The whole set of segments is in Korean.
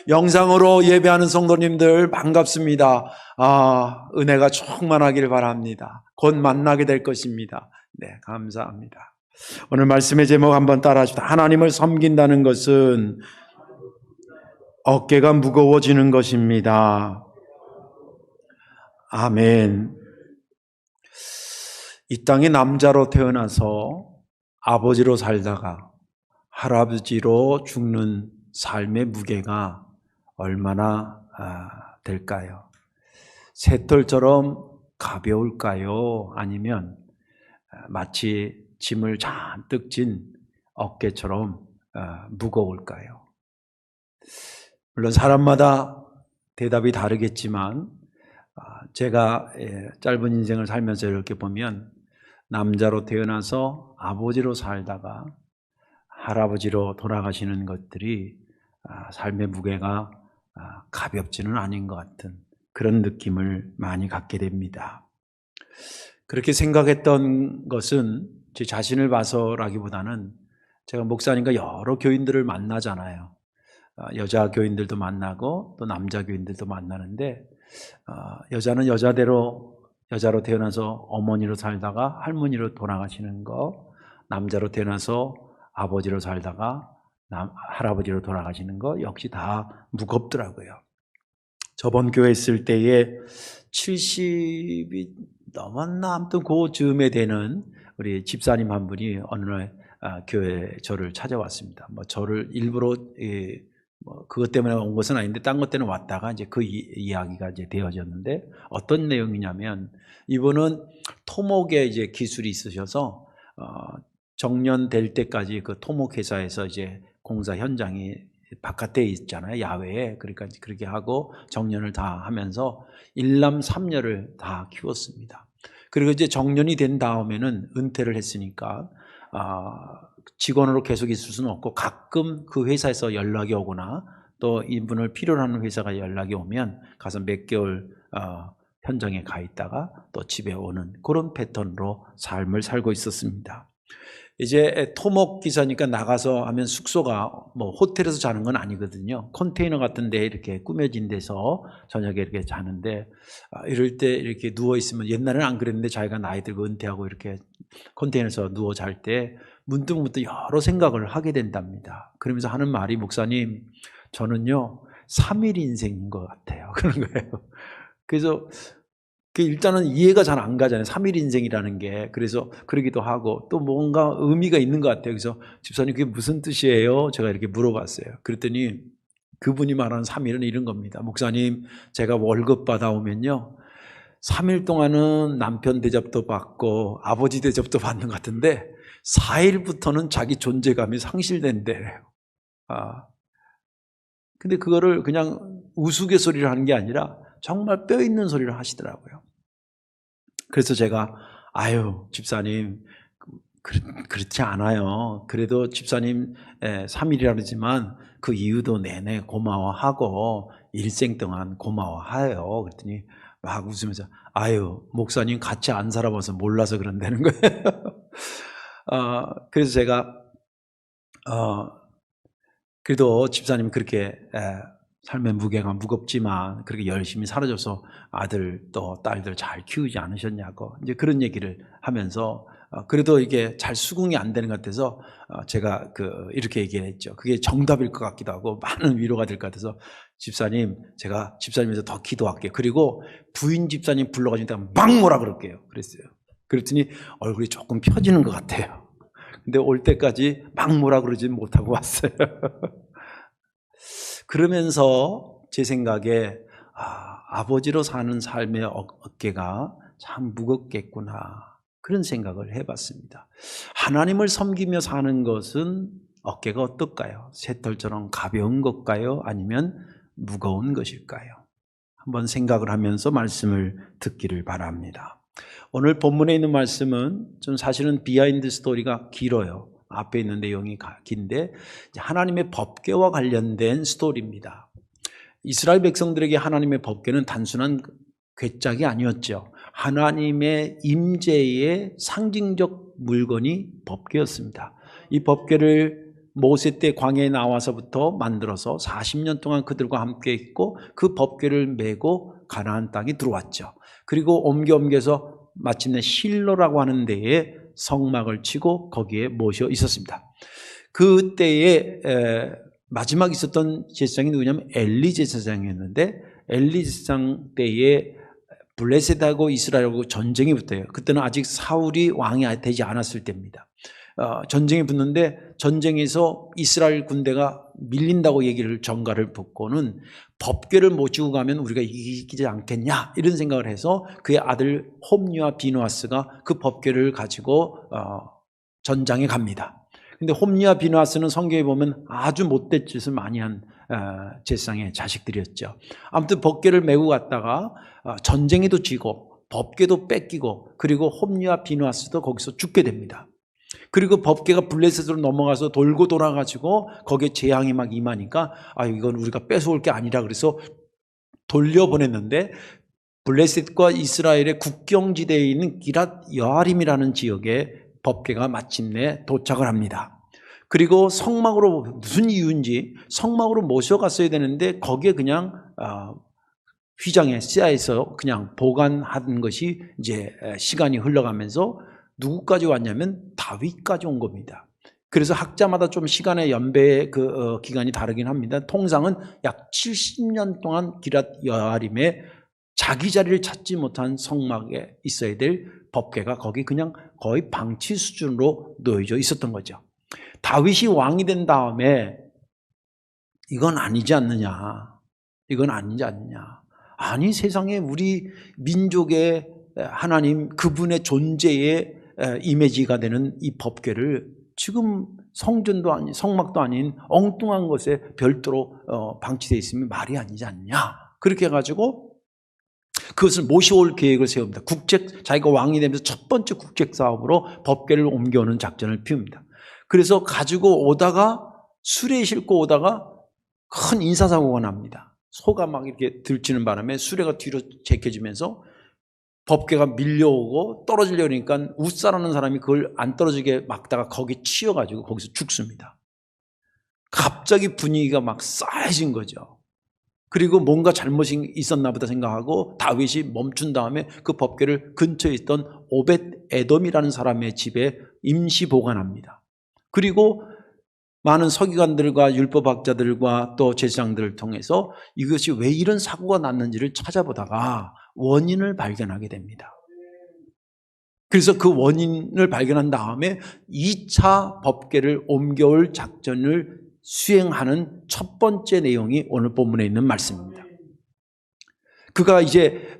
영상으로 예배하는 성도님들 반갑습니다. 은혜가 충만하기를 바랍니다. 곧 만나게 될 것입니다. 네, 감사합니다. 오늘 말씀의 제목 한번 따라 하십시다. 하나님을 섬긴다는 것은 어깨가 무거워지는 것입니다. 아멘. 이 땅에 남자로 태어나서 아버지로 살다가 할아버지로 죽는 삶의 무게가 얼마나 될까요? 새털처럼 가벼울까요? 아니면 마치 짐을 잔뜩 진 어깨처럼 무거울까요? 물론 사람마다 대답이 다르겠지만 제가 짧은 인생을 살면서 이렇게 보면 남자로 태어나서 아버지로 살다가 할아버지로 돌아가시는 것들이 삶의 무게가 가볍지는 않은 것 같은 그런 느낌을 많이 갖게 됩니다. 그렇게 생각했던 것은 제 자신을 봐서라기보다는 제가 목사님과 여러 교인들을 만나잖아요. 여자 교인들도 만나고 또 남자 교인들도 만나는데 여자는 여자대로 여자로 태어나서 어머니로 살다가 할머니로 돌아가시는 거, 남자로 태어나서 아버지로 살다가 할아버지로 돌아가시는 거 역시 다 무겁더라고요. 저번 교회 있을 때에 70이 넘었나 아무튼 그 즈음에 되는 우리 집사님 한 분이 어느 날 교회 저를 찾아왔습니다. 저를 일부러 그것 때문에 온 것은 아닌데 딴 것 때문에 왔다가 이제 그 이야기가 이제 되어졌는데 어떤 내용이냐면 이분은 토목에 이제 기술이 있으셔서 정년될 때까지 그 토목 회사에서 이제 공사 현장이 바깥에 있잖아요. 야외에. 그러니까 그렇게 하고 정년을 다 하면서 일남 삼녀를 다 키웠습니다. 그리고 이제 정년이 된 다음에는 은퇴를 했으니까 직원으로 계속 있을 수는 없고 가끔 그 회사에서 연락이 오거나 또 이분을 필요로 하는 회사가 연락이 오면 가서 몇 개월 현장에 가 있다가 또 집에 오는 그런 패턴으로 삶을 살고 있었습니다. 이제 토목 기사니까 나가서 하면 숙소가 호텔에서 자는 건 아니거든요. 컨테이너 같은 데 이렇게 꾸며진 데서 저녁에 이렇게 자는데 이럴 때 이렇게 누워 있으면 옛날에는 안 그랬는데 자기가 나이 들고 은퇴하고 이렇게 컨테이너에서 누워 잘 때 문득 여러 생각을 하게 된답니다. 그러면서 하는 말이 목사님 저는요 3일 인생인 것 같아요. 그런 거예요. 그래서 일단은 이해가 잘 안 가잖아요. 3일 인생이라는 게. 그래서 그러기도 하고 또 뭔가 의미가 있는 것 같아요. 그래서 집사님 그게 무슨 뜻이에요? 제가 이렇게 물어봤어요. 그랬더니 그분이 말하는 3일은 이런 겁니다. 목사님 제가 월급 받아오면요 3일 동안은 남편 대접도 받고 아버지 대접도 받는 것 같은데 4일부터는 자기 존재감이 상실된대요. 근데 그거를 그냥 우스갯소리를 하는 게 아니라 정말 뼈 있는 소리를 하시더라고요. 그래서 제가 집사님 그렇지 않아요. 그래도 집사님 3일이라 그러지만 그 이유도 내내 고마워하고 일생 동안 고마워해요. 그랬더니 막 웃으면서 목사님 같이 안 살아봐서 몰라서 그런다는 거예요. 그래서 제가 그래도 집사님 그렇게 삶의 무게가 무겁지만 그렇게 열심히 살아줘서 아들 또 딸들 잘 키우지 않으셨냐고 이제 그런 얘기를 하면서 그래도 이게 잘 수긍이 안 되는 것 같아서 제가 이렇게 얘기했죠. 그게 정답일 것 같기도 하고 많은 위로가 될 것 같아서 집사님 제가 집사님에서 더 기도할게요. 그리고 부인 집사님 불러가지고 막 뭐라 그럴게요. 그랬어요. 그랬더니 얼굴이 조금 펴지는 것 같아요. 근데 올 때까지 막 뭐라 그러진 못하고 왔어요. 그러면서 제 생각에 아버지로 사는 삶의 어깨가 참 무겁겠구나 그런 생각을 해봤습니다. 하나님을 섬기며 사는 것은 어깨가 어떨까요? 새털처럼 가벼운 것일까요? 아니면 무거운 것일까요? 한번 생각을 하면서 말씀을 듣기를 바랍니다. 오늘 본문에 있는 말씀은 좀 사실은 비하인드 스토리가 길어요. 앞에 있는 내용이 긴데 하나님의 법궤와 관련된 스토리입니다. 이스라엘 백성들에게 하나님의 법궤는 단순한 궤짝이 아니었죠. 하나님의 임재의 상징적 물건이 법궤였습니다. 이 법궤를 모세 때 광야에 나와서부터 만들어서 40년 동안 그들과 함께 있고 그 법궤를 메고 가나안 땅에 들어왔죠. 그리고 옮겨서 마침내 실로라고 하는 데에 성막을 치고 거기에 모셔 있었습니다. 그때에 마지막 있었던 제사장이 누구냐면 엘리 제사장이었는데, 엘리 제사장 때에 블레셋하고 이스라엘하고 전쟁이 붙어요. 그때는 아직 사울이 왕이 되지 않았을 때입니다. 전쟁이 붙는데, 전쟁에서 이스라엘 군대가 밀린다고 얘기를 전가를 붙고는 법궤를 모시고 가면 우리가 이기지 않겠냐 이런 생각을 해서 그의 아들 홈리와 비누아스가 그 법궤를 가지고 전장에 갑니다. 근데 홈리와 비누아스는 성경에 보면 아주 못된 짓을 많이 한 제사장의 자식들이었죠. 아무튼 법궤를 메고 갔다가 전쟁에도 지고 법궤도 뺏기고, 그리고 홈리와 비누아스도 거기서 죽게 됩니다. 그리고 법궤가 블레셋으로 넘어가서 돌고 돌아가지고 거기에 재앙이 막 임하니까 이건 우리가 뺏어올 게 아니라 그래서 돌려보냈는데, 블레셋과 이스라엘의 국경지대에 있는 기랏 여아림이라는 지역에 법궤가 마침내 도착을 합니다. 그리고 성막으로, 무슨 이유인지 성막으로 모셔갔어야 되는데 거기에 그냥 휘장에 쌓여서 그냥 보관한 것이 이제 시간이 흘러가면서 누구까지 왔냐면 다윗까지 온 겁니다. 그래서 학자마다 좀 시간의 연배의 기간이 다르긴 합니다. 통상은 약 70년 동안 기랏 여아림에 자기 자리를 찾지 못한 성막에 있어야 될 법궤가 거기 그냥 거의 방치 수준으로 놓여져 있었던 거죠. 다윗이 왕이 된 다음에 이건 아니지 않느냐, 이건 아니지 않느냐. 아니, 세상에 우리 민족의 하나님 그분의 존재의 이미지가 되는 이 법궤를 지금 성전도 아닌 성막도 아닌 엉뚱한 곳에 별도로 방치되어 있으면 말이 아니지 않냐. 그렇게 해가지고 그것을 모셔올 계획을 세웁니다. 자기가 왕이 되면서 첫 번째 국책 사업으로 법궤를 옮겨오는 작전을 피웁니다. 그래서 가지고 오다가 수레에 싣고 오다가 큰 인사사고가 납니다. 소가 막 이렇게 들치는 바람에 수레가 뒤로 제껴지면서 법궤가 밀려오고 떨어지려니까 웃사라는 사람이 그걸 안 떨어지게 막다가 거기 치여가지고 거기서 죽습니다. 갑자기 분위기가 막 싸해진 거죠. 그리고 뭔가 잘못이 있었나 보다 생각하고 다윗이 멈춘 다음에 그 법궤를 근처에 있던 오벳 에돔이라는 사람의 집에 임시 보관합니다. 그리고 많은 서기관들과 율법학자들과 또 제사장들을 통해서 이것이 왜 이런 사고가 났는지를 찾아보다가 원인을 발견하게 됩니다. 그래서 그 원인을 발견한 다음에 2차 법궤를 옮겨올 작전을 수행하는 첫 번째 내용이 오늘 본문에 있는 말씀입니다. 그가 이제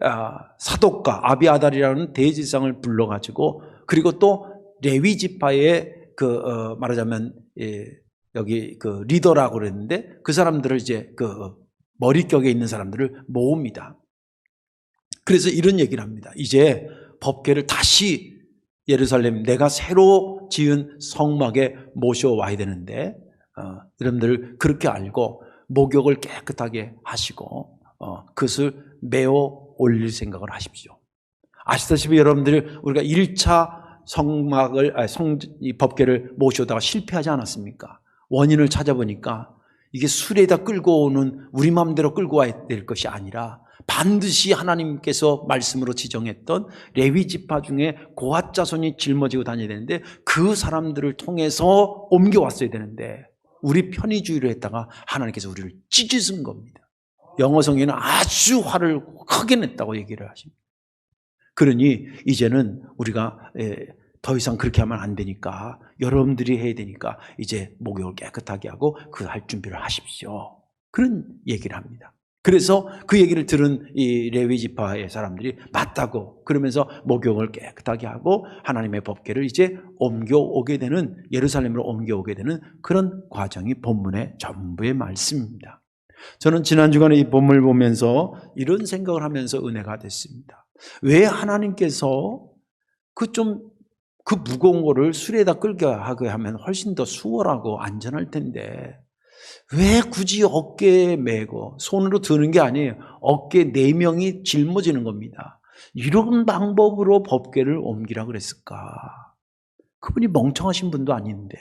사독과 아비아달이라는 대제사장을 불러가지고, 그리고 또 레위 지파의 말하자면 여기 리더라고 그랬는데 그 사람들을 이제 머릿격에 있는 사람들을 모읍니다. 그래서 이런 얘기를 합니다. 이제 법궤를 다시 예루살렘 내가 새로 지은 성막에 모셔와야 되는데 여러분들 그렇게 알고 목욕을 깨끗하게 하시고 그것을 메어 올릴 생각을 하십시오. 아시다시피 여러분들 우리가 1차 이 법궤를 모셔다가 실패하지 않았습니까? 원인을 찾아보니까 이게 수레에다 끌고 오는 우리 마음대로 끌고 와야 될 것이 아니라 반드시 하나님께서 말씀으로 지정했던 레위 지파 중에 고핫 자손이 짊어지고 다녀야 되는데 그 사람들을 통해서 옮겨왔어야 되는데 우리 편의주의를 했다가 하나님께서 우리를 찢으신 겁니다. 영어 성경에는 아주 화를 크게 냈다고 얘기를 하십니다. 그러니 이제는 우리가 더 이상 그렇게 하면 안 되니까 여러분들이 해야 되니까 이제 목욕을 깨끗하게 하고 그 할 준비를 하십시오. 그런 얘기를 합니다. 그래서 그 얘기를 들은 이 레위 지파의 사람들이 맞다고 그러면서 목욕을 깨끗하게 하고 하나님의 법궤를 이제 옮겨오게 되는, 예루살렘으로 옮겨오게 되는 그런 과정이 본문의 전부의 말씀입니다. 저는 지난 주간에 이 본문을 보면서 이런 생각을 하면서 은혜가 됐습니다. 왜 하나님께서 그 무거운 거를 수레에다 끌게 하게 하면 훨씬 더 수월하고 안전할 텐데 왜 굳이 어깨에 메고 손으로 드는 게 아니에요. 어깨 4명이 짊어지는 겁니다. 이런 방법으로 법궤를 옮기라 그랬을까? 그분이 멍청하신 분도 아닌데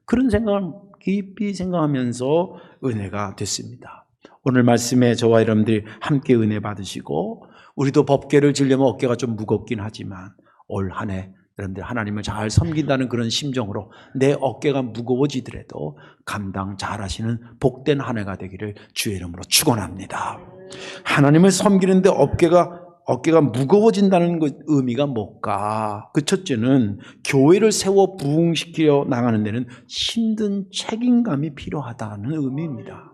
그런 생각을 깊이 생각하면서 은혜가 됐습니다. 오늘 말씀에 저와 여러분들이 함께 은혜 받으시고, 우리도 법궤를 지려면 어깨가 좀 무겁긴 하지만 올 한 해 여러분들 하나님을 잘 섬긴다는 그런 심정으로 내 어깨가 무거워지더라도 감당 잘하시는 복된 한 해가 되기를 주의 이름으로 축원합니다. 하나님을 섬기는데 어깨가 무거워진다는 그 의미가 뭘까? 그 첫째는 교회를 세워 부흥시켜 나가는 데는 힘든 책임감이 필요하다는 의미입니다.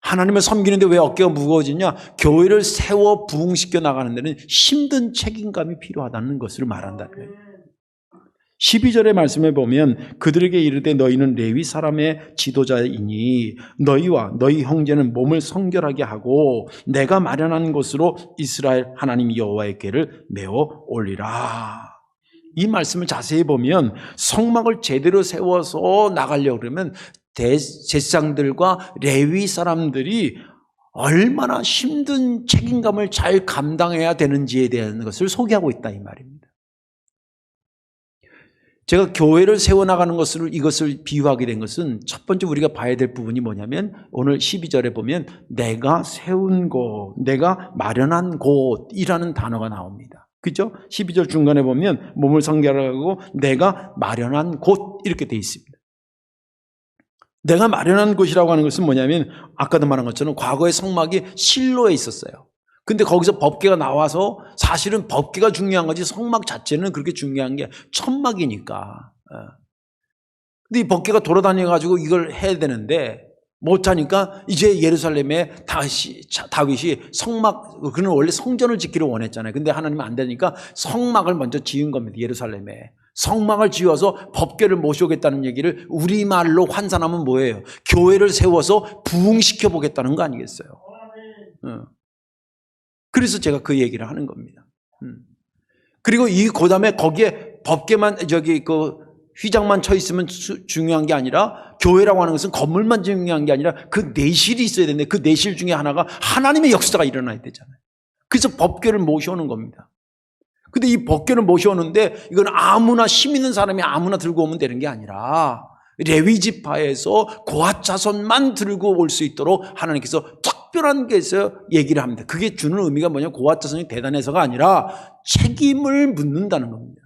하나님을 섬기는데 왜 어깨가 무거워지냐? 교회를 세워 부흥시켜 나가는 데는 힘든 책임감이 필요하다는 것을 말한다는 거예요. 12절의 말씀에 보면 그들에게 이르되 너희는 레위 사람의 지도자이니 너희와 너희 형제는 몸을 성결하게 하고 내가 마련한 곳으로 이스라엘 하나님 여호와의 궤를 메어 올리라. 이 말씀을 자세히 보면 성막을 제대로 세워서 나가려고 그러면 제사장들과 레위 사람들이 얼마나 힘든 책임감을 잘 감당해야 되는지에 대한 것을 소개하고 있다 이 말입니다. 제가 교회를 세워나가는 이것을 비유하게 된 것은 첫 번째 우리가 봐야 될 부분이 뭐냐면 오늘 12절에 보면 내가 세운 곳, 내가 마련한 곳이라는 단어가 나옵니다. 그렇죠? 12절 중간에 보면 몸을 성결하고 내가 마련한 곳 이렇게 돼 있습니다. 내가 마련한 곳이라고 하는 것은 뭐냐면 아까도 말한 것처럼 과거의 성막이 실로에 있었어요. 근데 거기서 법궤가 나와서 사실은 법궤가 중요한 거지 성막 자체는 그렇게 중요한 게 천막이니까. 근데 이 법궤가 돌아다녀가지고 이걸 해야 되는데 못하니까 이제 예루살렘에 다윗이 성막, 그는 원래 성전을 짓기를 원했잖아요. 근데 하나님은 안 되니까 성막을 먼저 지은 겁니다. 예루살렘에. 성막을 지어서 법궤를 모셔오겠다는 얘기를 우리말로 환산하면 뭐예요? 교회를 세워서 부흥시켜 보겠다는 거 아니겠어요? 그래서 제가 그 얘기를 하는 겁니다. 그리고 그 다음에 거기에 법궤만, 휘장만 쳐 있으면 중요한 게 아니라 교회라고 하는 것은 건물만 중요한 게 아니라 그 내실이 있어야 되는데 그 내실 중에 하나가 하나님의 역사가 일어나야 되잖아요. 그래서 법궤를 모셔오는 겁니다. 근데 이 법궤를 모셔오는데 이건 아무나 힘 있는 사람이 아무나 들고 오면 되는 게 아니라 레위 지파에서 고핫 자손만 들고 올 수 있도록 하나님께서 특별한 게서 얘기를 합니다. 그게 주는 의미가 뭐냐? 고핫 자손이 대단해서가 아니라 책임을 묻는다는 겁니다.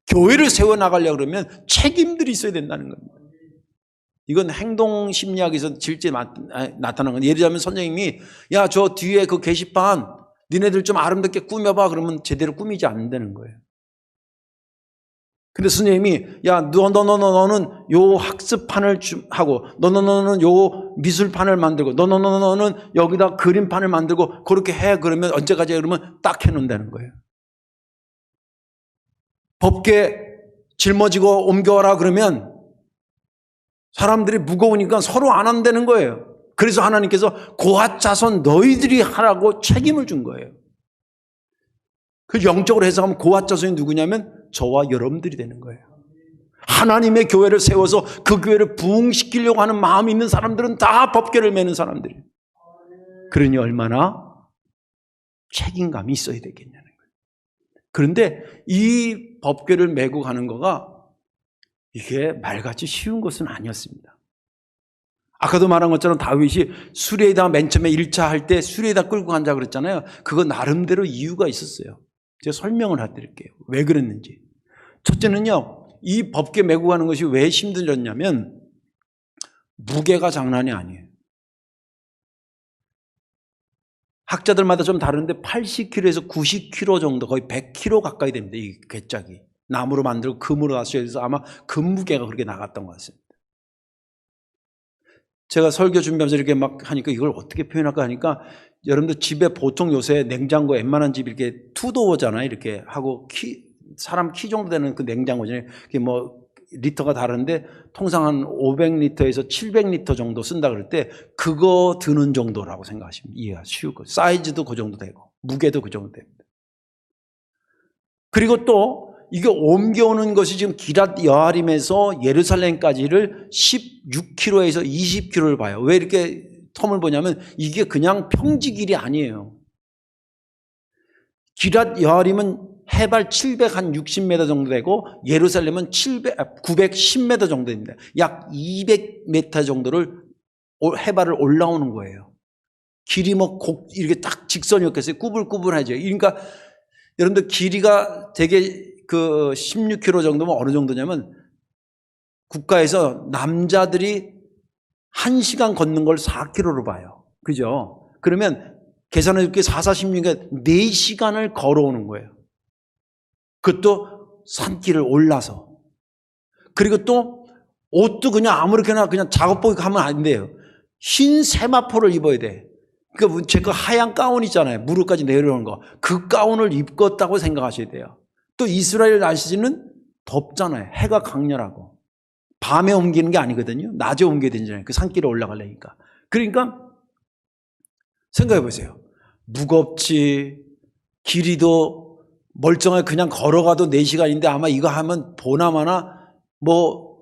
교회를 세워나가려고 그러면 책임들이 있어야 된다는 겁니다. 이건 행동심리학에서 실제 나타난 건, 예를 들자면 선생님이 야, 저 뒤에 그 게시판 니네들 좀 아름답게 꾸며봐. 그러면 제대로 꾸미지 않는다는 거예요. 근데 선생님이 야, 너는 요 학습판을 하고 너는 요 미술판을 만들고 너는 여기다 그림판을 만들고 그렇게 해. 그러면 언제까지 그러면 딱 해놓는다는 거예요. 법궤 짊어지고 옮겨와라 그러면 사람들이 무거우니까 서로 안 한다는 거예요. 그래서 하나님께서 고핫 자손 너희들이 하라고 책임을 준 거예요. 그 영적으로 해석하면 고핫 자손이 누구냐면 저와 여러분들이 되는 거예요. 하나님의 교회를 세워서 그 교회를 부흥시키려고 하는 마음이 있는 사람들은 다 법궤를 메는 사람들이에요. 그러니 얼마나 책임감이 있어야 되겠냐는 거예요. 그런데 이 법궤를 메고 가는 거가 이게 말같이 쉬운 것은 아니었습니다. 아까도 말한 것처럼 다윗이 수레에다 맨 처음에 1차 할 때 수레에다 끌고 간다고 그랬잖아요. 그거 나름대로 이유가 있었어요. 제가 설명을 해드릴게요. 왜 그랬는지. 첫째는요, 이 법궤 메고 가는 것이 왜 힘들었냐면 무게가 장난이 아니에요. 학자들마다 좀 다른데 80kg에서 90kg 정도, 거의 100kg 가까이 됩니다. 이 궤짝이. 나무로 만들고 금으로 다셔서 아마 금 무게가 그렇게 나갔던 것 같습니다. 제가 설교 준비하면서 이렇게 막 하니까 이걸 어떻게 표현할까 하니까 여러분들 집에 보통 요새 냉장고 웬만한 집 이렇게 투도어잖아요. 이렇게 하고 사람 키 정도 되는 그 냉장고잖아요. 그게 뭐 리터가 다른데 통상 한 500리터에서 700리터 정도 쓴다 그럴 때 그거 드는 정도라고 생각하시면 이해가 쉬우고 사이즈도 그 정도 되고 무게도 그 정도 됩니다. 그리고 또 이게 옮겨오는 것이 지금 기랏 여아림에서 예루살렘까지를 16km에서 20km를 봐요. 왜 이렇게 텀을 보냐면 이게 그냥 평지 길이 아니에요. 기랏 여아림은 해발 760m 정도 되고 예루살렘은 910m 정도 됩니다. 약 200m 정도를 해발을 올라오는 거예요. 길이 뭐 이렇게 딱 직선이었겠어요. 꾸불꾸불하죠. 그러니까 여러분들 길이가 되게 그 16km 정도면 어느 정도냐면 국가에서 남자들이 1시간 걷는 걸 4km로 봐요. 그죠? 그러면 계산해 줄게 4, 46이니까 4시간을 걸어오는 거예요. 그것도 산길을 올라서. 그리고 또 옷도 그냥 아무렇게나 그냥 작업복 하면 안 돼요. 흰 세마포를 입어야 돼. 그러니까 제 그 하얀 가운 있잖아요. 무릎까지 내려오는 거. 그 가운을 입었다고 생각하셔야 돼요. 또 이스라엘 날씨는 덥잖아요. 해가 강렬하고. 밤에 옮기는 게 아니거든요. 낮에 옮겨야 되잖아요. 그 산길에 올라가려니까. 그러니까 생각해 보세요. 무겁지, 길이도 멀쩡하게 그냥 걸어가도 4시간인데 아마 이거 하면 보나마나 뭐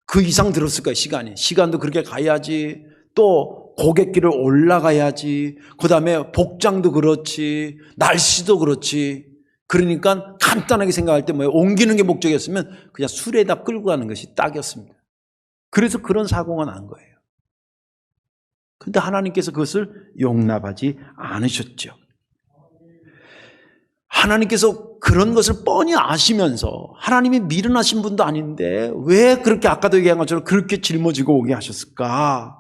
그 이상 들었을 거예요. 시간도 그렇게 가야지. 또 고갯길을 올라가야지. 그 다음에 복장도 그렇지. 날씨도 그렇지. 그러니까 간단하게 생각할 때 뭐예요? 옮기는 게 목적이었으면 그냥 수레에다 끌고 가는 것이 딱이었습니다. 그래서 그런 사고가 난 거예요. 그런데 하나님께서 그것을 용납하지 않으셨죠. 하나님께서 그런 것을 뻔히 아시면서 하나님이 미련하신 분도 아닌데 왜 그렇게 아까도 얘기한 것처럼 그렇게 짊어지고 오게 하셨을까?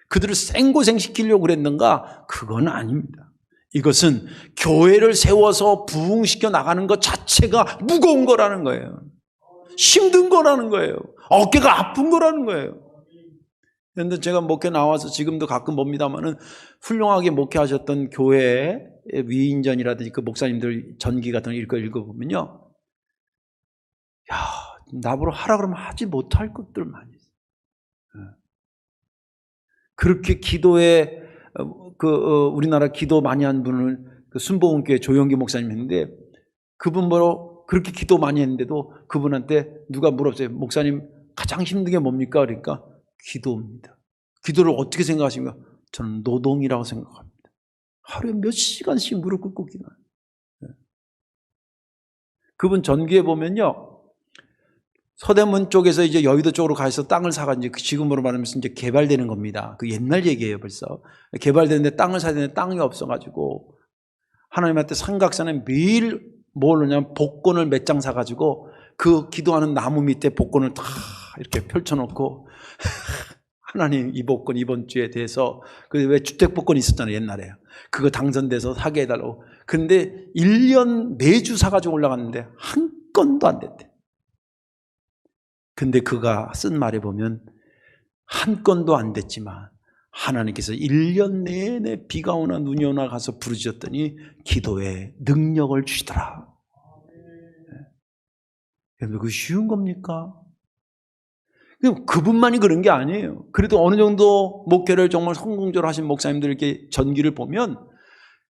그들을 생고생시키려고 그랬는가? 그건 아닙니다. 이것은 교회를 세워서 부흥시켜 나가는 것 자체가 무거운 거라는 거예요. 힘든 거라는 거예요. 어깨가 아픈 거라는 거예요. 그런데 제가 목회 나와서 지금도 가끔 봅니다만은 훌륭하게 목회하셨던 교회의 위인전이라든지 그 목사님들 전기 같은 거 읽어보면요. 야, 나보러 하라 그러면 하지 못할 것들 많이 있어요. 그렇게 기도에 우리나라 기도 많이 한 분을 그 순복음교회 조영기 목사님 했는데 그분 보러 그렇게 기도 많이 했는데도 그분한테 누가 물었어요. 목사님 가장 힘든 게 뭡니까? 그러니까 기도입니다. 기도를 어떻게 생각하십니까? 저는 노동이라고 생각합니다. 하루에 몇 시간씩 무릎 꿇고 기도해요. 그분 전기에 보면요. 서대문 쪽에서 이제 여의도 쪽으로 가서 땅을 사가지고 지금으로 말하면 이제 개발되는 겁니다. 그 옛날 얘기예요, 벌써. 개발되는데 땅을 사야 되는데 땅이 없어가지고 하나님한테 삼각산에 매일 뭘 하냐면 복권을 몇 장 사가지고 그 기도하는 나무 밑에 복권을 다 이렇게 펼쳐놓고 하나님 이 복권 이번 주에 대해서 그 왜 주택 복권이 있었잖아요, 옛날에. 그거 당선돼서 사게 해달라고. 근데 1년 매주 사가지고 올라갔는데 한 건도 안 됐대. 근데 그가 쓴 말에 보면 한 건도 안 됐지만 하나님께서 1년 내내 비가 오나 눈이 오나 가서 부르짖었더니 기도에 능력을 주시더라. 여러분, 그거 쉬운 겁니까? 그분만이 그런 게 아니에요. 그래도 어느 정도 목회를 정말 성공적으로 하신 목사님들 이렇게 전기를 보면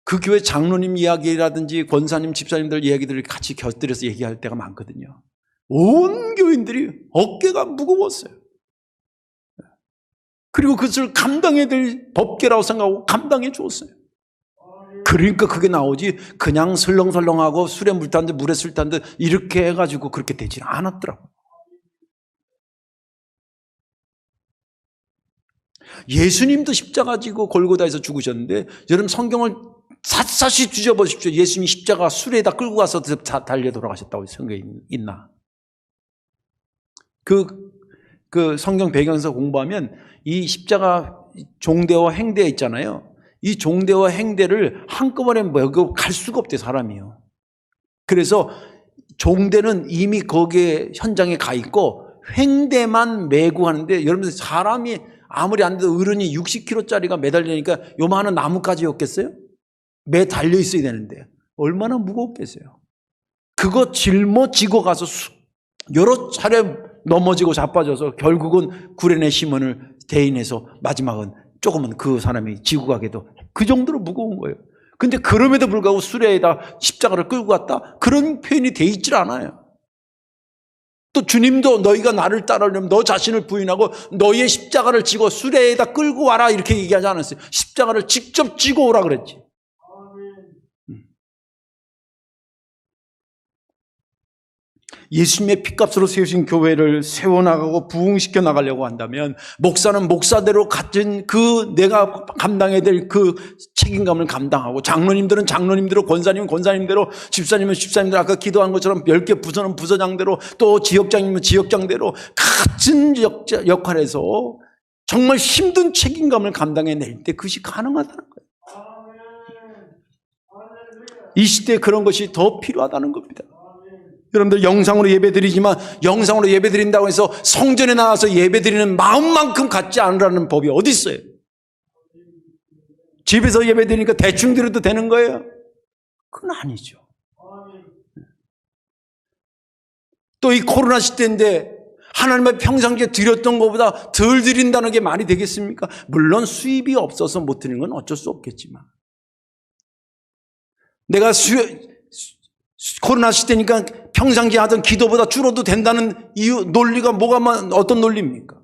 그 교회 장로님 이야기라든지 권사님, 집사님들 이야기들을 같이 곁들여서 얘기할 때가 많거든요. 온 교인들이 어깨가 무거웠어요. 그리고 그것을 감당해야 될 법계라고 생각하고 감당해 주었어요. 그러니까 그게 나오지 그냥 설렁설렁하고 술에 물 탄 듯 물에 술 탄 듯 이렇게 해가지고 그렇게 되지는 않았더라고요. 예수님도 십자가 지고 골고다에서 죽으셨는데 여러분 성경을 샅샅이 뒤져보십시오. 예수님이 십자가 수레에다 끌고 가서 달려 돌아가셨다고 성경에 있나? 그 성경 배경에서 공부하면 이 십자가 종대와 행대 있잖아요. 이 종대와 행대를 한꺼번에 메고 갈 수가 없대, 사람이요. 그래서 종대는 이미 거기에 현장에 가 있고 횡대만 메고 하는데 여러분들 사람이 아무리 안 돼도 어른이 60kg짜리가 매달리니까 요만한 나뭇가지였겠어요? 매 달려 있어야 되는데 얼마나 무겁겠어요? 그거 짊어지고 가서 여러 차례 넘어지고 자빠져서 결국은 구레네 시몬을 대인해서 마지막은 조금은 그 사람이 지고 가게도 그 정도로 무거운 거예요. 근데 그럼에도 불구하고 수레에다 십자가를 끌고 갔다? 그런 표현이 돼 있질 않아요. 또 주님도 너희가 나를 따르려면 너 자신을 부인하고 너희의 십자가를 지고 수레에다 끌고 와라 이렇게 얘기하지 않았어요. 십자가를 직접 지고 오라 그랬지. 예수님의 핏값으로 세우신 교회를 세워나가고 부흥시켜 나가려고 한다면 목사는 목사대로 같은 그 내가 감당해야 될 그 책임감을 감당하고, 장로님들은 장로님대로, 권사님은 권사님대로, 집사님은 집사님대로, 아까 기도한 것처럼 10개 부서는 부서장대로, 또 지역장님은 지역장대로 같은 역할에서 정말 힘든 책임감을 감당해낼 때 그것이 가능하다는 거예요. 이 시대에 그런 것이 더 필요하다는 겁니다. 여러분들 영상으로 예배드리지만 영상으로 예배드린다고 해서 성전에 나가서 예배드리는 마음만큼 갖지 않으라는 법이 어디 있어요? 집에서 예배드리니까 대충 드려도 되는 거예요? 그건 아니죠. 또 이 코로나 시대인데 하나님의 평상시에 드렸던 것보다 덜 드린다는 게 말이 되겠습니까? 물론 수입이 없어서 못 드리는 건 어쩔 수 없겠지만, 내가 코로나 시대니까 평상시에 하던 기도보다 줄어도 된다는 이유, 논리가 어떤 논리입니까?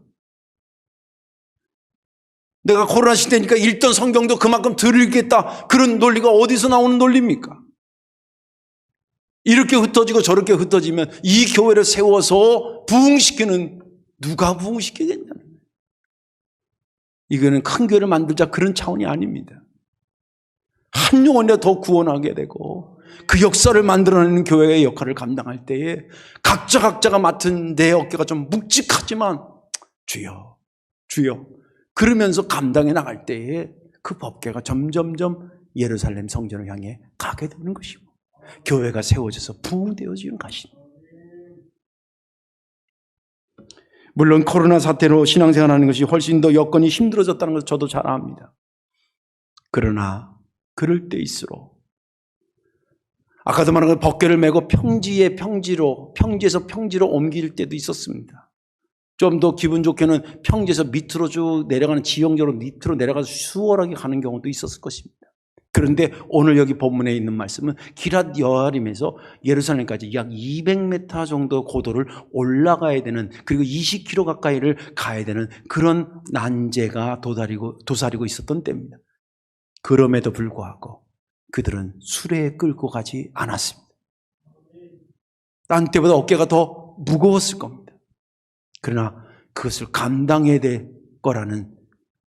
내가 코로나 시대니까 읽던 성경도 그만큼 덜 읽겠다, 그런 논리가 어디서 나오는 논리입니까? 이렇게 흩어지고 저렇게 흩어지면 이 교회를 세워서 부흥시키는, 누가 부흥시키겠냐는 거예요. 이거는 큰 교회를 만들자 그런 차원이 아닙니다. 한 영혼이라도 더 구원하게 되고 그 역사를 만들어내는 교회의 역할을 감당할 때에 각자가 맡은 내 어깨가 좀 묵직하지만 주여 주여 그러면서 감당해 나갈 때에 그 법궤가 점점점 예루살렘 성전을 향해 가게 되는 것이고 교회가 세워져서 부흥되어지는 것입니다. 물론 코로나 사태로 신앙생활하는 것이 훨씬 더 여건이 힘들어졌다는 것을 저도 잘 압니다. 그러나 그럴 때일수록 아까도 말한 것 법궤를 메고 평지에서 평지로 옮길 때도 있었습니다. 좀 더 기분 좋게는 평지에서 밑으로 쭉 내려가는, 지형적으로 밑으로 내려가서 수월하게 가는 경우도 있었을 것입니다. 그런데 오늘 여기 본문에 있는 말씀은 기랏 여아림에서 예루살렘까지 약 200m 정도 고도를 올라가야 되는, 그리고 20km 가까이를 가야 되는 그런 난제가 도사리고 있었던 때입니다. 그럼에도 불구하고 그들은 수레에 끌고 가지 않았습니다. 딴 때보다 어깨가 더 무거웠을 겁니다. 그러나 그것을 감당해야 될 거라는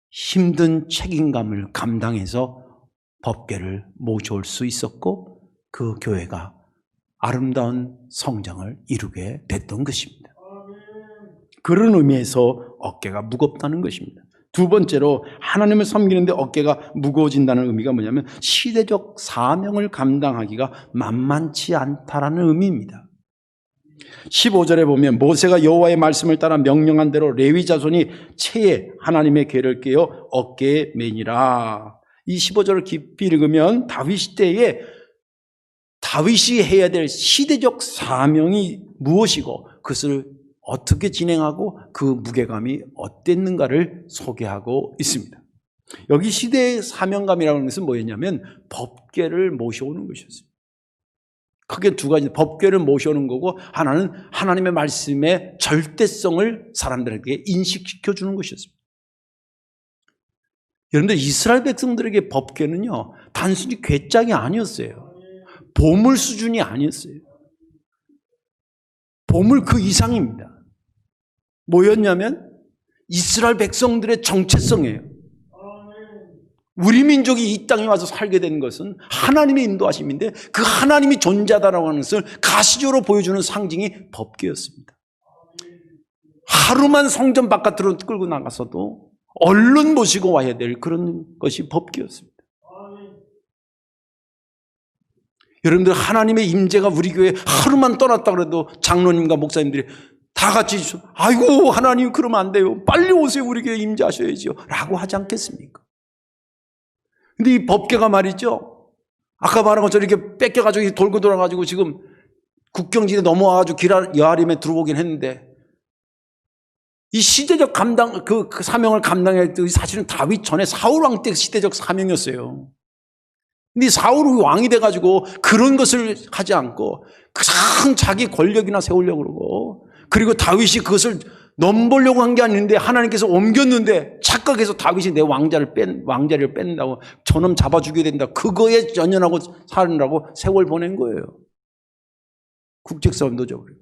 힘든 책임감을 감당해서 법궤를 모셔올 수 있었고 그 교회가 아름다운 성장을 이루게 됐던 것입니다. 그런 의미에서 어깨가 무겁다는 것입니다. 두 번째로 하나님을 섬기는데 어깨가 무거워진다는 의미가 뭐냐면 시대적 사명을 감당하기가 만만치 않다라는 의미입니다. 15절에 보면 모세가 여호와의 말씀을 따라 명령한 대로 레위 자손이 채에 하나님의 궤를 깨어 어깨에 매니라. 이 15절을 깊이 읽으면 다윗 때에 다윗이 해야 될 시대적 사명이 무엇이고 그것을 어떻게 진행하고 그 무게감이 어땠는가를 소개하고 있습니다. 여기 시대의 사명감이라는 것은 뭐였냐면 법궤를 모셔오는 것이었어요. 크게 두 가지, 법궤를 모셔오는 거고 하나는 하나님의 말씀의 절대성을 사람들에게 인식시켜 주는 것이었습니다. 여러분들 이스라엘 백성들에게 법궤는요 단순히 궤짝이 아니었어요. 보물 수준이 아니었어요. 보물 그 이상입니다. 뭐였냐면 이스라엘 백성들의 정체성이에요. 우리 민족이 이 땅에 와서 살게 된 것은 하나님의 인도하심인데 그 하나님이 존재하다라고 하는 것을 가시적으로 보여주는 상징이 법궤였습니다. 하루만 성전 바깥으로 끌고 나가서도 얼른 모시고 와야 될 그런 것이 법궤였습니다. 여러분들 하나님의 임재가 우리 교회에 하루만 떠났다 그래도 장로님과 목사님들이 다 같이 아이고 하나님 그러면 안 돼요. 빨리 오세요. 우리 교회에 임재하셔야죠. 라고 하지 않겠습니까? 근데 이 법궤가 말이죠. 아까 말한 것처럼 이렇게 뺏겨가지고 돌고 돌아가지고 지금 국경지대 넘어와가지고 기랏 여아림에 들어오긴 했는데 이 시대적 감당, 그 사명을 감당할 때 사실은 다윗 전에 사울 왕 때 시대적 사명이었어요. 근데 사울이 왕이 돼가지고 그런 것을 하지 않고 큰 자기 권력이나 세우려고 그러고 그리고 다윗이 그것을 넘보려고 한 게 아닌데 하나님께서 옮겼는데 착각해서 다윗이 내 왕자리를 뺀다고 저놈 잡아 죽여야 된다. 그거에 연연하고 살느라고 세월 보낸 거예요. 국적사원도 줘버리고.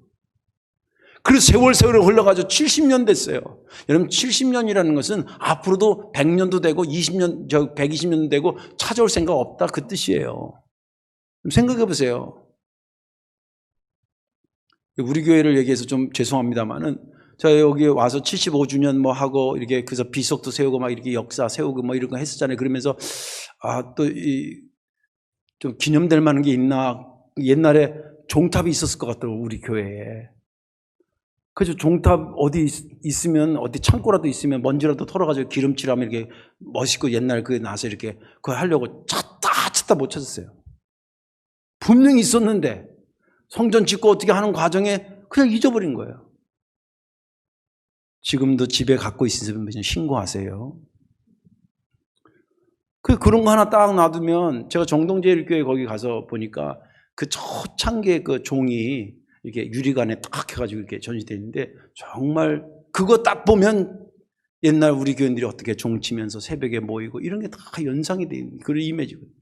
그리고 세월이 흘러가지고 70년 됐어요. 여러분 70년이라는 것은 앞으로도 100년도 되고 120년도 되고 찾아올 생각 없다 그 뜻이에요. 생각해 보세요. 우리 교회를 얘기해서 좀 죄송합니다만은 제가 여기 와서 75주년 뭐 하고 이렇게 그래서 비석도 세우고 막 이렇게 역사 세우고 뭐 이런 거 했었잖아요. 그러면서 또 좀 기념될 만한 게 있나, 옛날에 종탑이 있었을 것 같더라고요, 우리 교회에. 그래서 종탑 어디 있으면, 어디 창고라도 있으면 먼지라도 털어가지고 기름칠하면 이렇게 멋있고 옛날 그 나서 이렇게 그거 하려고 찾다 못 찾았어요. 분명히 있었는데 성전 짓고 어떻게 하는 과정에 그냥 잊어버린 거예요. 지금도 집에 갖고 있으면 신고하세요. 그런 거 하나 딱 놔두면, 제가 정동제일교회 거기 가서 보니까 그 초창기에 그 종이 이렇게 유리관에 딱 해가지고 이렇게 전시되어 있는데, 정말 그거 딱 보면 옛날 우리 교인들이 어떻게 종 치면서 새벽에 모이고 이런 게 다 연상이 되어 있는 그런 이미지거든요.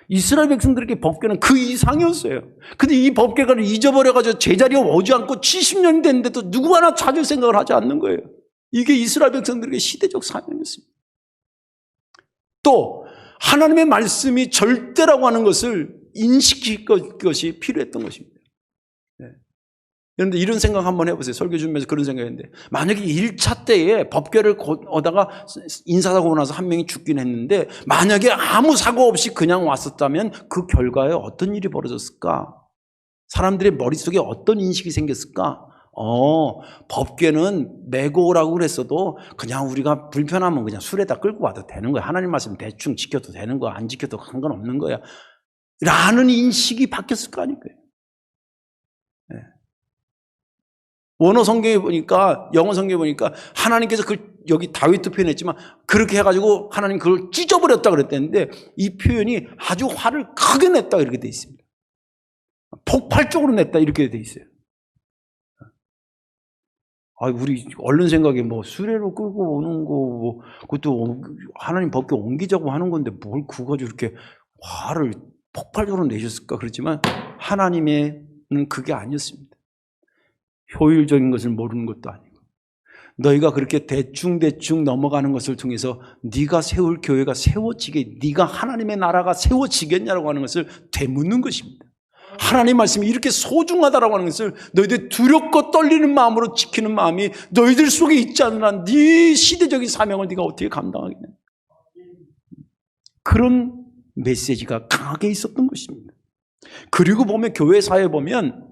이스라엘 백성들에게 법궤는 그 이상이었어요. 근데 이 법궤를 잊어버려가지고 제자리에 오지 않고 70년이 됐는데도 누구 하나 찾을 생각을 하지 않는 거예요. 이게 이스라엘 백성들에게 시대적 사명이었습니다. 또 하나님의 말씀이 절대라고 하는 것을 인식할 것이 필요했던 것입니다. 네. 그런데 이런 생각 한번 해보세요. 설교 준비해서 그런 생각했는데, 만약에 1차 때에 법궤를 오다가 인사사고 나서 한 명이 죽긴 했는데, 만약에 아무 사고 없이 그냥 왔었다면 그 결과에 어떤 일이 벌어졌을까? 사람들의 머릿속에 어떤 인식이 생겼을까? 법궤는 메고 오라고 그랬어도 그냥 우리가 불편하면 그냥 술에다 끌고 와도 되는 거야. 하나님 말씀 대충 지켜도 되는 거야. 안 지켜도 상관없는 거야. 라는 인식이 바뀌었을 거 아닐까요? 네. 원어 성경에 보니까, 영어 성경에 보니까 하나님께서 여기 다윗도 표현했지만 그렇게 해가지고 하나님 그걸 찢어버렸다 그랬다는데, 이 표현이 아주 화를 크게 냈다 이렇게 돼 있습니다. 폭발적으로 냈다 이렇게 돼 있어요. 우리 얼른 생각에 뭐 수레로 끌고 오는 거, 뭐 그것도 하나님 법궤 옮기자고 하는 건데 뭘 그거 가지고 이렇게 화를 폭발적으로 내셨을까? 그렇지만 하나님의는 그게 아니었습니다. 효율적인 것을 모르는 것도 아니고, 너희가 그렇게 대충 넘어가는 것을 통해서 네가 세울 교회가 세워지게, 네가 하나님의 나라가 세워지겠냐라고 하는 것을 되묻는 것입니다. 하나님 말씀이 이렇게 소중하다라고 하는 것을 너희들 두렵고 떨리는 마음으로 지키는 마음이 너희들 속에 있지 않으나 네 시대적인 사명을 네가 어떻게 감당하겠냐. 그런 메시지가 강하게 있었던 것입니다. 그리고 보면 교회 사회에 보면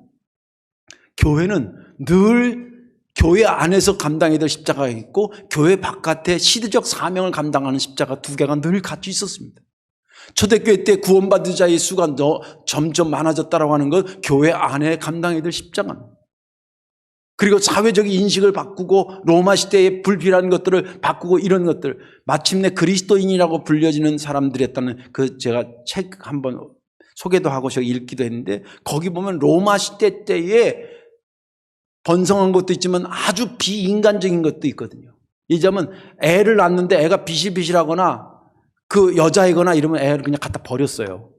교회는 늘 교회 안에서 감당해야 될 십자가가 있고 교회 바깥에 시대적 사명을 감당하는 십자가 두 개가 늘 같이 있었습니다. 초대교회 때 구원받은 자의 수가 점점 많아졌다라고 하는 것, 교회 안에 감당해야 될 십자가입니다. 그리고 사회적 인식을 바꾸고 로마 시대의 불필요한 것들을 바꾸고 이런 것들, 마침내 그리스도인이라고 불려지는 사람들이었다는 그 제가 책 한번 소개도 하고 제가 읽기도 했는데, 거기 보면 로마 시대 때에 번성한 것도 있지만 아주 비인간적인 것도 있거든요. 이자면 애를 낳는데 애가 비실비실하거나 그 여자이거나 이러면 애를 그냥 갖다 버렸어요.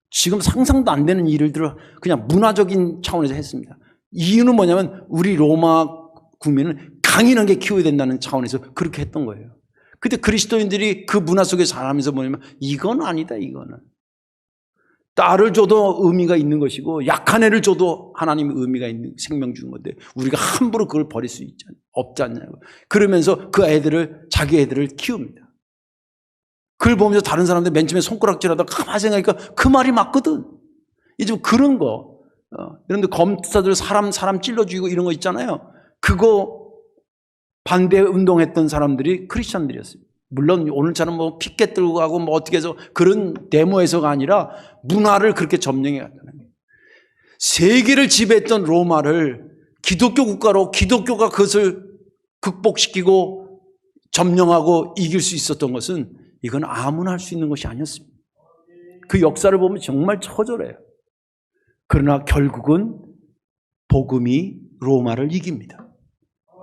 지금 상상도 안 되는 일들을 그냥 문화적인 차원에서 했습니다. 이유는 뭐냐면 우리 로마 국민은 강인하게 키워야 된다는 차원에서 그렇게 했던 거예요. 근데 그리스도인들이 그 문화 속에 살아가면서 뭐냐면 이건 아니다, 이거는. 딸을 줘도 의미가 있는 것이고 약한 애를 줘도 하나님의 의미가 있는, 생명 주는 건데 우리가 함부로 그걸 버릴 수 없지 않냐고. 그러면서 그 애들을, 자기 애들을 키웁니다. 그걸 보면서 다른 사람들 맨 처음에 손가락질하다가 가만히 생각하니까 그 말이 맞거든. 이제 그런 거. 그런데 검사들 사람 찔러 죽이고 이런 거 있잖아요. 그거 반대 운동했던 사람들이 크리스천들이었어요. 물론 오늘처럼 뭐 피켓 들고 가고 뭐 어떻게 해서 그런 데모에서가 아니라 문화를 그렇게 점령해 갔다는 거예요. 세계를 지배했던 로마를 기독교 국가로, 기독교가 그것을 극복시키고 점령하고 이길 수 있었던 것은 이건 아무나 할 수 있는 것이 아니었습니다. 그 역사를 보면 정말 처절해요. 그러나 결국은 복음이 로마를 이깁니다.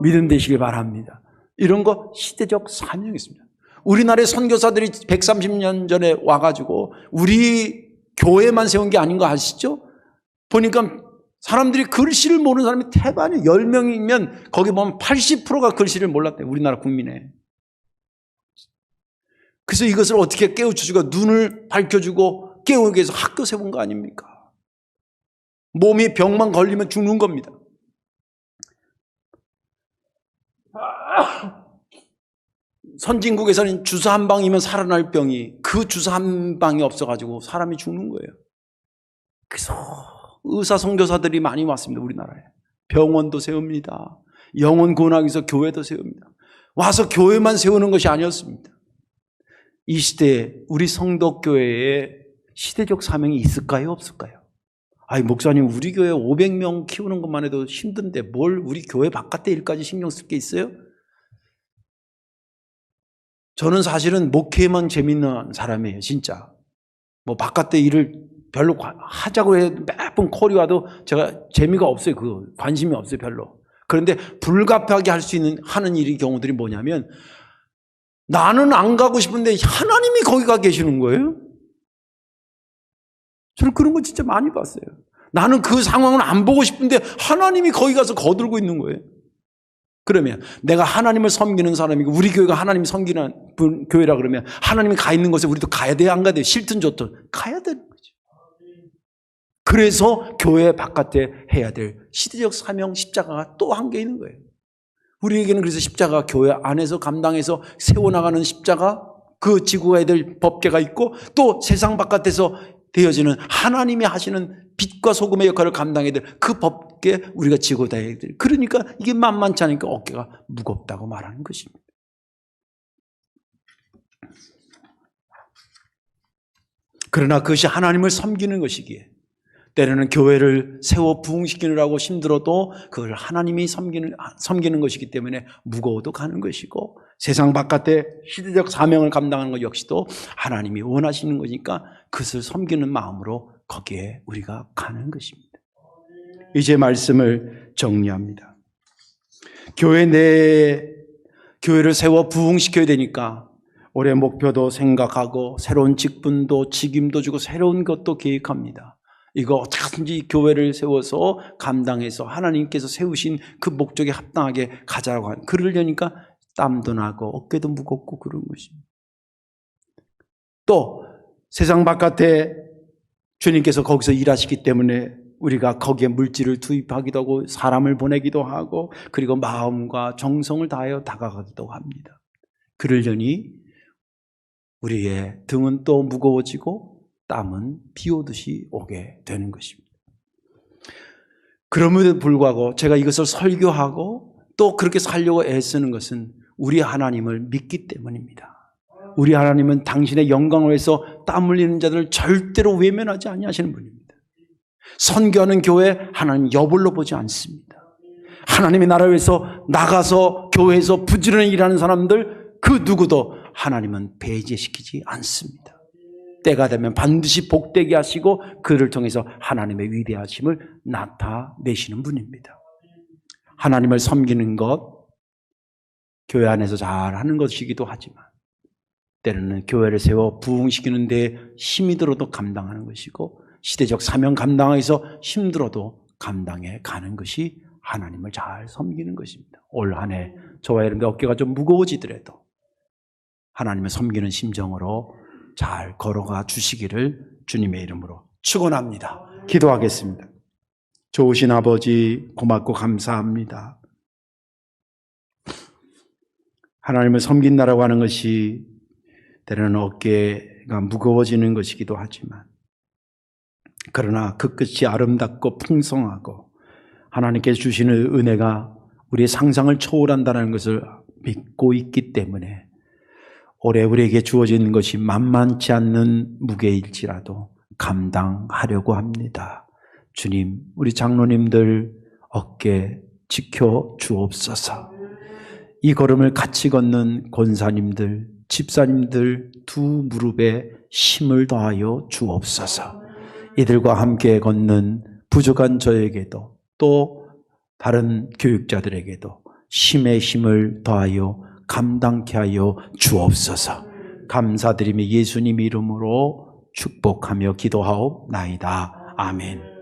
믿음 되시길 바랍니다. 이런 거 시대적 사명이 있습니다. 우리나라의 선교사들이 130년 전에 와가지고 우리 교회만 세운 게 아닌 거 아시죠? 보니까 사람들이 글씨를 모르는 사람이 태반이 10명이면 거기 보면 80%가 글씨를 몰랐대요. 우리나라 국민에. 그래서 이것을 어떻게 깨우쳐주고 눈을 밝혀주고 깨우기 위해서 학교 세운 거 아닙니까? 몸이 병만 걸리면 죽는 겁니다. 선진국에서는 주사 한 방이면 살아날 병이 그 주사 한 방이 없어가지고 사람이 죽는 거예요. 그래서 의사 선교사들이 많이 왔습니다. 우리나라에. 병원도 세웁니다. 영혼 구원하기 위해서 교회도 세웁니다. 와서 교회만 세우는 것이 아니었습니다. 이 시대에 우리 성도교회에 시대적 사명이 있을까요? 없을까요? 아니 목사님 우리 교회 500명 키우는 것만 해도 힘든데 뭘 우리 교회 바깥의 일까지 신경 쓸 게 있어요? 저는 사실은 목회만 재밌는 사람이에요. 진짜. 뭐 바깥의 일을 별로 하자고 해 몇 번 콜이 와도 제가 재미가 없어요. 관심이 없어요. 별로. 그런데 불가피하게 할 수 있는 하는 일이 경우들이 뭐냐면 나는 안 가고 싶은데 하나님이 거기 가 계시는 거예요. 저는 그런 거 진짜 많이 봤어요. 나는 그 상황을 안 보고 싶은데 하나님이 거기 가서 거들고 있는 거예요. 그러면 내가 하나님을 섬기는 사람이고 우리 교회가 하나님이 섬기는 교회라 그러면 하나님이 가 있는 곳에 우리도 가야 돼요? 안 가야 돼요? 싫든 좋든 가야 되는 거죠. 그래서 교회 바깥에 해야 될 시대적 사명 십자가가 또 한 개 있는 거예요. 우리에게는 그래서 십자가 교회 안에서 감당해서 세워나가는 십자가 그 지구가 해야 될 법궤가 있고 또 세상 바깥에서 되어지는 하나님이 하시는 빛과 소금의 역할을 감당해야 될 그 법궤 우리가 지고 다녀야 될. 그러니까 이게 만만치 않으니까 어깨가 무겁다고 말하는 것입니다. 그러나 그것이 하나님을 섬기는 것이기에 때로는 교회를 세워 부흥시키느라고 힘들어도 그걸 하나님이 섬기는 것이기 때문에 무거워도 가는 것이고 세상 바깥의 시대적 사명을 감당하는 것 역시도 하나님이 원하시는 거니까 그것을 섬기는 마음으로 거기에 우리가 가는 것입니다. 이제 말씀을 정리합니다. 교회 내에 교회를 세워 부흥시켜야 되니까 올해 목표도 생각하고 새로운 직분도 직임도 주고 새로운 것도 계획합니다. 이거 어떻게든지 교회를 세워서 감당해서 하나님께서 세우신 그 목적에 합당하게 가자고 하는 그러려니까 땀도 나고 어깨도 무겁고 그런 것입니다. 또 세상 바깥에 주님께서 거기서 일하시기 때문에 우리가 거기에 물질을 투입하기도 하고 사람을 보내기도 하고 그리고 마음과 정성을 다하여 다가가기도 합니다. 그러려니 우리의 등은 또 무거워지고 땀은 비 오듯이 오게 되는 것입니다. 그럼에도 불구하고 제가 이것을 설교하고 또 그렇게 살려고 애쓰는 것은 우리 하나님을 믿기 때문입니다. 우리 하나님은 당신의 영광을 위해서 땀 흘리는 자들을 절대로 외면하지 아니하시는 분입니다. 선교하는 교회 하나님 여불로 보지 않습니다. 하나님의 나라를 위해서 나가서 교회에서 부지런히 일하는 사람들 그 누구도 하나님은 배제시키지 않습니다. 때가 되면 반드시 복되게 하시고 그를 통해서 하나님의 위대하심을 나타내시는 분입니다. 하나님을 섬기는 것, 교회 안에서 잘하는 것이기도 하지만 때로는 교회를 세워 부흥시키는 데 힘이 들어도 감당하는 것이고 시대적 사명 감당해서 힘들어도 감당해 가는 것이 하나님을 잘 섬기는 것입니다. 올 한 해 저와 여러분의 어깨가 좀 무거워지더라도 하나님을 섬기는 심정으로 잘 걸어가 주시기를 주님의 이름으로 축원합니다. 기도하겠습니다. 좋으신 아버지 고맙고 감사합니다. 하나님을 섬긴다라고 하는 것이 때로는 어깨가 무거워지는 것이기도 하지만 그러나 그 끝이 아름답고 풍성하고 하나님께서 주시는 은혜가 우리의 상상을 초월한다는 것을 믿고 있기 때문에 올해 우리에게 주어진 것이 만만치 않는 무게일지라도 감당하려고 합니다. 주님, 우리 장로님들 어깨 지켜 주옵소서. 이 걸음을 같이 걷는 권사님들, 집사님들 두 무릎에 힘을 더하여 주옵소서. 이들과 함께 걷는 부족한 저에게도 또 다른 교육자들에게도 힘의 힘을 더하여 감당케 하여 주옵소서. 감사드리며 예수님 이름으로 축복하며 기도하옵나이다. 아멘.